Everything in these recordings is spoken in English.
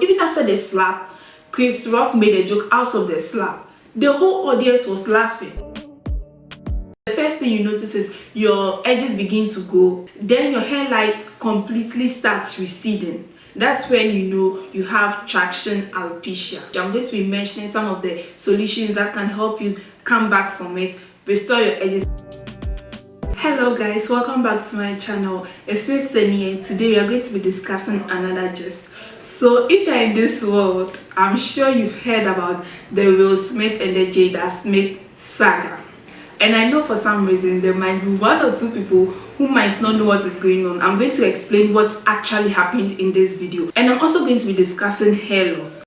Even after the slap, Chris Rock made a joke out of the slap. The whole audience was laughing. The first thing you notice is your edges begin to go, then your hairline completely starts receding. That's when you know you have traction alopecia. I'm going to be mentioning some of the solutions that can help you come back from it, restore your edges. Hello guys, welcome back to my channel. It's me Sunny, and today we are going to be discussing another gist. So if you're in this world, I'm sure you've heard about the Will Smith and the Jada Smith saga. And I know for some reason there might be one or two people who might not know what is going on. I'm going to explain what actually happened in this video. And I'm also going to be discussing hair loss.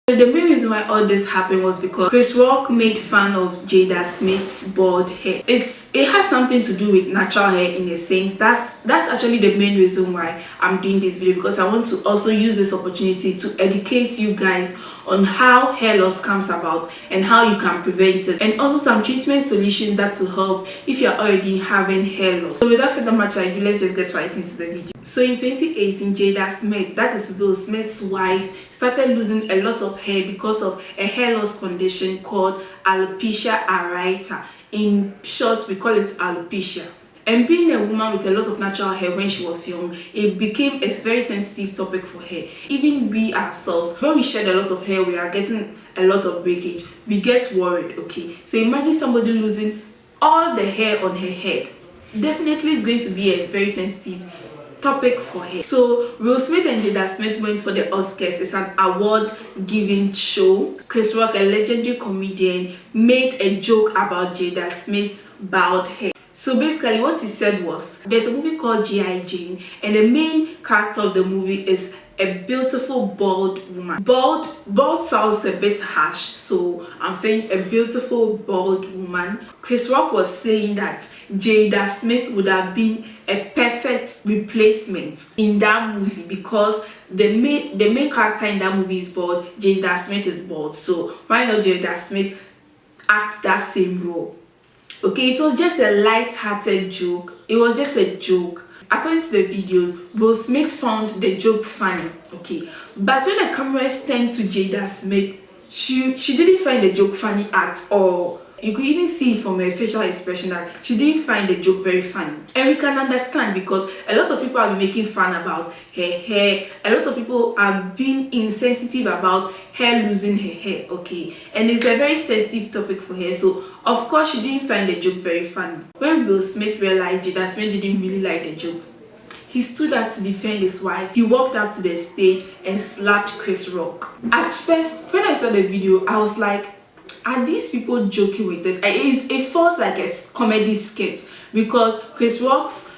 The main reason why all this happened was because Chris Rock made fun of Jada Smith's bald hair. It has something to do with natural hair in a sense. That's actually the main reason why I'm doing this video, because I want to also use this opportunity to educate you guys on how hair loss comes about and how you can prevent it, and also some treatment solutions that will help if you're already having hair loss. So without further much ado, let's just get right into the video. So in 2018, Jada Smith, that is Will Smith's wife, started losing a lot of hair because of a hair loss condition called alopecia areata. In short, we call it alopecia. And being a woman with a lot of natural hair when she was young, it became a very sensitive topic for her. Even we ourselves, when we shed a lot of hair, we are getting a lot of breakage. We get worried, okay? So imagine somebody losing all the hair on her head. Definitely it's going to be a very sensitive topic for her. So Will Smith and Jada Smith went for the Oscars. It's an award-giving show. Chris Rock, a legendary comedian, made a joke about Jada Smith's bald hair. So basically what he said was, there's a movie called G.I. Jane, and the main character of the movie is a beautiful bald woman. Bald sounds a bit harsh, so I'm saying a beautiful bald woman. Chris Rock was saying that Jada Smith would have been a perfect replacement in that movie because the main character in that movie is bald, Jada Smith is bald. So why not Jada Smith act that same role? Okay, it was just a light-hearted joke. It was just a joke. According to the videos, Will Smith found the joke funny, okay? But when the cameras turned to Jada Smith, she didn't find the joke funny at all. You could even see from her facial expression that she didn't find the joke very funny. And we can understand, because a lot of people have been making fun about her hair. A lot of people have been insensitive about her losing her hair, okay? And it's a very sensitive topic for her. So of course she didn't find the joke very funny. When Will Smith realized Jada Smith didn't really like the joke, he stood up to defend his wife. He walked up to the stage and slapped Chris Rock. At first, when I saw the video, I was like, are these people joking with this? It feels like a comedy skit, because Chris Rock's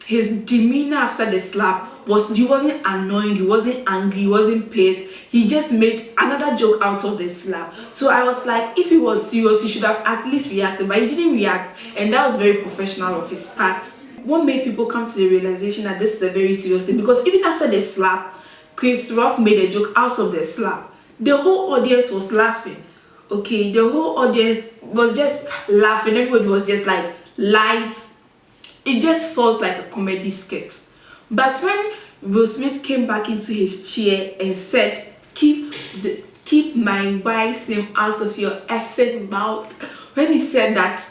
his demeanor after the slap was, he wasn't annoying, he wasn't angry, he wasn't pissed. He just made another joke out of the slap. So I was like, if he was serious, he should have at least reacted, but he didn't react, and that was very professional of his part. What made people come to the realization that this is a very serious thing? Because even after the slap, Chris Rock made a joke out of the slap. The whole audience was laughing. Okay, the whole audience was just laughing. Everybody was just like lights. It just feels like a comedy skit. But when Will Smith came back into his chair and said, keep my wife's name out of your effing mouth, when he said that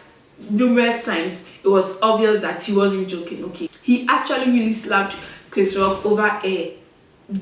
numerous times, it was obvious that he wasn't joking. Okay, he actually really slapped Chris Rock over a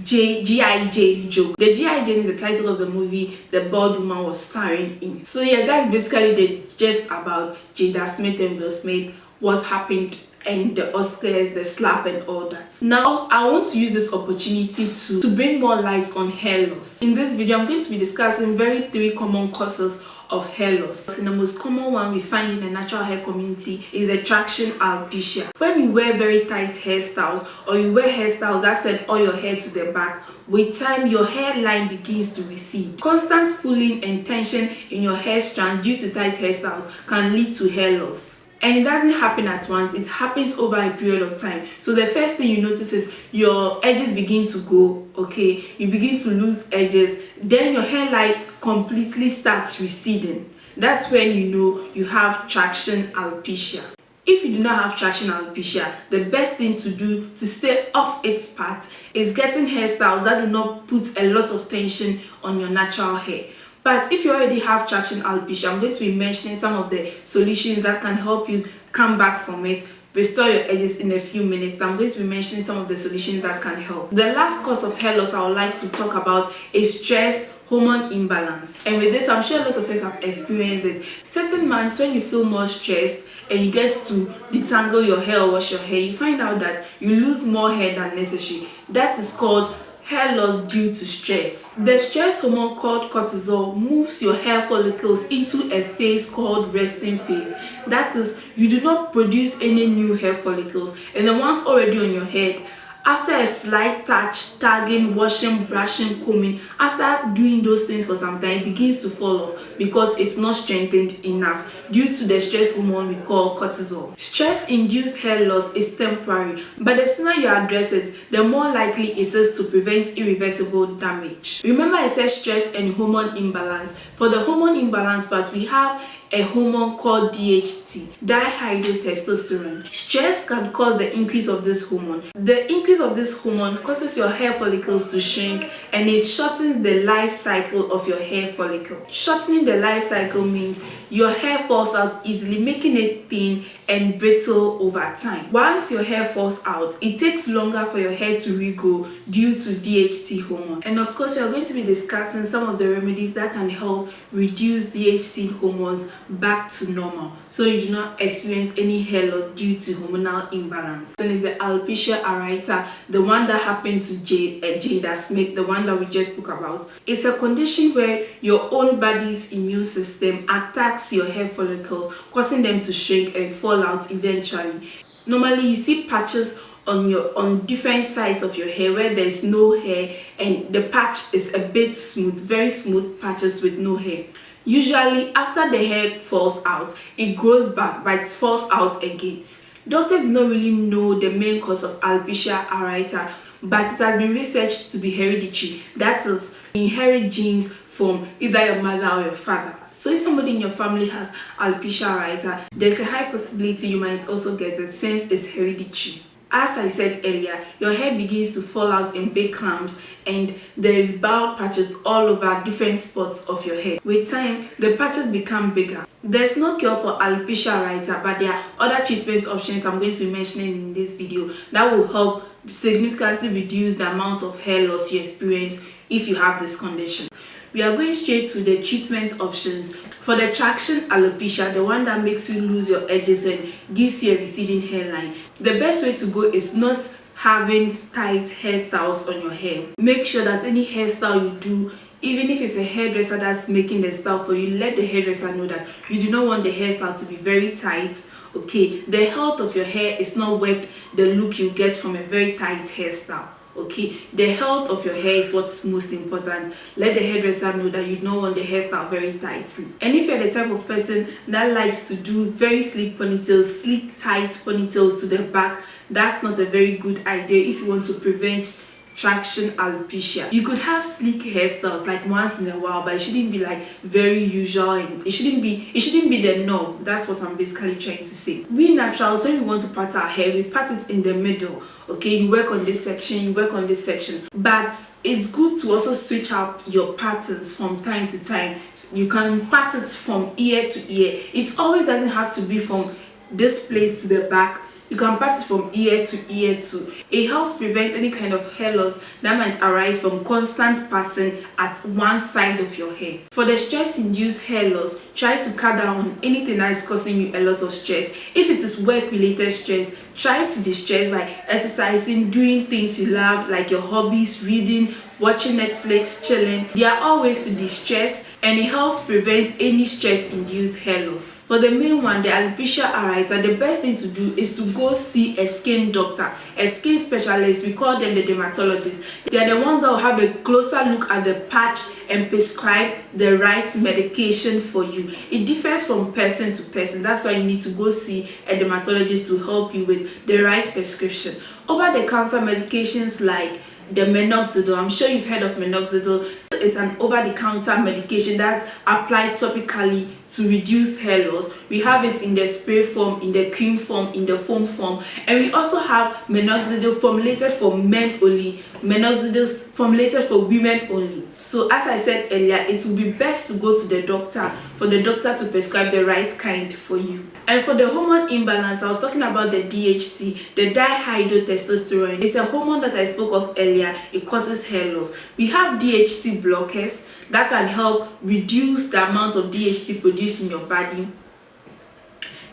G.I. Jane joke. The G.I. Jane is the title of the movie the bald woman was starring in. So yeah, that's basically the gist about Jada Smith and Will Smith, what happened and the Oscars, the slap and all that. Now I want to use this opportunity to bring more light on hair loss. In this video, I'm going to be discussing three common causes of hair loss. And the most common one we find in the natural hair community is the traction alopecia. When you wear very tight hairstyles, or you wear hairstyles that send all your hair to the back, with time your hairline begins to recede. Constant pulling and tension in your hair strands due to tight hairstyles can lead to hair loss. And it doesn't happen at once, it happens over a period of time. So the first thing you notice is your edges begin to go, okay? You begin to lose edges, then your hairline completely starts receding. That's when you know you have traction alopecia. If you do not have traction alopecia, the best thing to do to stay off its path is getting hairstyles that do not put a lot of tension on your natural hair. But if you already have traction alopecia, I'm going to be mentioning some of the solutions that can help you come back from it, restore your edges in a few minutes. I'm going to be mentioning some of the solutions that can help. The last cause of hair loss I would like to talk about is stress hormone imbalance. And with this, I'm sure a lot of us have experienced it. Certain months when you feel more stressed and you get to detangle your hair or wash your hair, you find out that you lose more hair than necessary. That is called hair loss due to stress. The stress hormone called cortisol moves your hair follicles into a phase called resting phase. That is, you do not produce any new hair follicles, and the ones already on your head, after a slight touch, tagging, washing, brushing, combing, after doing those things for some time, it begins to fall off because it's not strengthened enough due to the stress hormone we call cortisol. Stress-induced hair loss is temporary, but the sooner you address it, the more likely it is to prevent irreversible damage. Remember, I said stress and hormone imbalance. For the hormone imbalance part, we have a hormone called DHT, dihydrotestosterone. Stress can cause the increase of this hormone. The increase of this hormone causes your hair follicles to shrink, and it shortens the life cycle of your hair follicle. Shortening the life cycle means your hair falls out easily, making it thin and brittle over time. Once your hair falls out, it takes longer for your hair to regrow due to DHT hormone. And of course, we are going to be discussing some of the remedies that can help reduce DHT hormones back to normal, so you do not experience any hair loss due to hormonal imbalance. Then is the alopecia areata, the one that happened to Jada Smith, the one that we just spoke about. It's a condition where your own body's immune system attacks your hair follicles, causing them to shrink and fall out eventually. Normally, you see patches on different sides of your hair where there's no hair, and the patch is a bit smooth, very smooth patches with no hair. Usually, after the hair falls out, it grows back, but it falls out again. Doctors do not really know the main cause of alopecia areata, but it has been researched to be hereditary. That is, inherit genes from either your mother or your father. So if somebody in your family has alopecia areata, there's a high possibility you might also get it since it's hereditary. As I said earlier, your hair begins to fall out in big clumps, and there is bald patches all over different spots of your head. With time, the patches become bigger. There's no cure for alopecia areata, but there are other treatment options I'm going to be mentioning in this video that will help significantly reduce the amount of hair loss you experience if you have this condition. We are going straight to the treatment options. For the traction alopecia, the one that makes you lose your edges and gives you a receding hairline, the best way to go is not having tight hairstyles on your hair. Make sure that any hairstyle you do, even if it's a hairdresser that's making the style for you, let the hairdresser know that you do not want the hairstyle to be very tight. Okay, the health of your hair is not worth the look you get from a very tight hairstyle. Okay, the health of your hair is what's most important. Let the hairdresser know that you don't want the hairstyle very tightly. And if you're the type of person that likes to do very sleek ponytails, sleek tight ponytails to the back, that's not a very good idea if you want to prevent traction alopecia. You could have sleek hairstyles like once in a while, but it shouldn't be like very usual, and it shouldn't be the norm. That's what I'm basically trying to say. We naturals, when we want to part our hair, we part it in the middle. Okay, you work on this section, you work on this section, but it's good to also switch up your patterns from time to time. You can part it from ear to ear. It always doesn't have to be from this place to the back. You can part it from ear to ear too. It helps prevent any kind of hair loss that might arise from constant parting at one side of your hair. For the stress-induced hair loss, try to cut down on anything that is causing you a lot of stress. If it is work-related stress, try to de-stress by exercising, doing things you love like your hobbies, reading, watching Netflix, chilling. There are all ways to de-stress, and it helps prevent any stress-induced hair loss. For the main one, the alopecia areata, the best thing to do is to go see a skin doctor, a skin specialist. We call them the dermatologists. They are the ones that will have a closer look at the patch and prescribe the right medication for you. It differs from person to person. That's why you need to go see a dermatologist to help you with the right prescription. Over-the-counter medications like the minoxidil, I'm sure you've heard of minoxidil. It's an over-the-counter medication that's applied topically to reduce hair loss. We have it in the spray form, in the cream form, in the foam form, and we also have minoxidil formulated for men only, minoxidil formulated for women only. So as I said earlier, it will be best to go to the doctor for the doctor to prescribe the right kind for you. And for the hormone imbalance, I was talking about the DHT, the dihydrotestosterone. It's a hormone that I spoke of earlier. It causes hair loss. We have DHT blockers that can help reduce the amount of DHT produced in your body.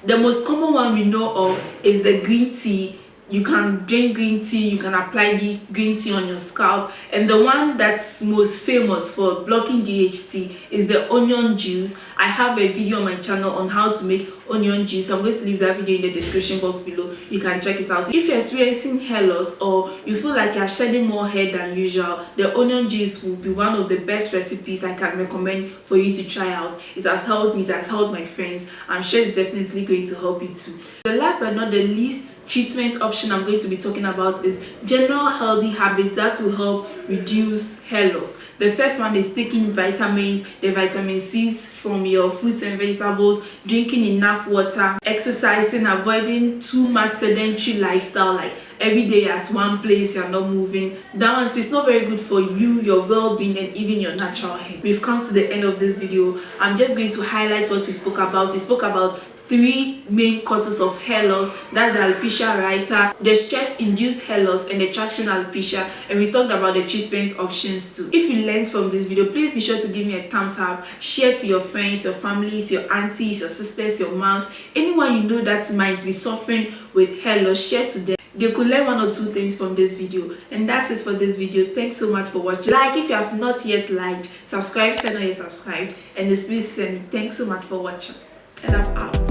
The most common one we know of is the green tea. You can drink green tea, you can apply the green tea on your scalp, and the one that's most famous for blocking DHT is the onion juice. I have a video on my channel on how to make onion juice. I'm going to leave that video in the description box below. You can check it out. If you're experiencing hair loss or you feel like you're shedding more hair than usual, the onion juice will be one of the best recipes I can recommend for you to try out. It has helped me, it has helped my friends. I'm sure it's definitely going to help you too. The last but not the least treatment option I'm going to be talking about is general healthy habits that will help reduce hair loss. The first one is taking vitamins, the vitamin C's from your fruits and vegetables, drinking enough water, exercising, avoiding too much sedentary lifestyle, like every day at one place, you're not moving. That one too is not very good for you, your well-being, and even your natural hair. We've come to the end of this video. I'm just going to highlight what we spoke about. We spoke about 3 main causes of hair loss. That's the alopecia areata, the stress-induced hair loss, and the traction alopecia. And we talked about the treatment options too. If you learned from this video, please be sure to give me a thumbs up. Share to your friends, your families, your aunties, your sisters, your moms, anyone you know that might be suffering with hair loss. Share to them. They could learn 1 or 2 things from this video. And that's it for this video. Thanks so much for watching. Like if you have not yet liked, subscribe if you're not yet subscribed, and this is Semi. Thanks so much for watching, and I'm out.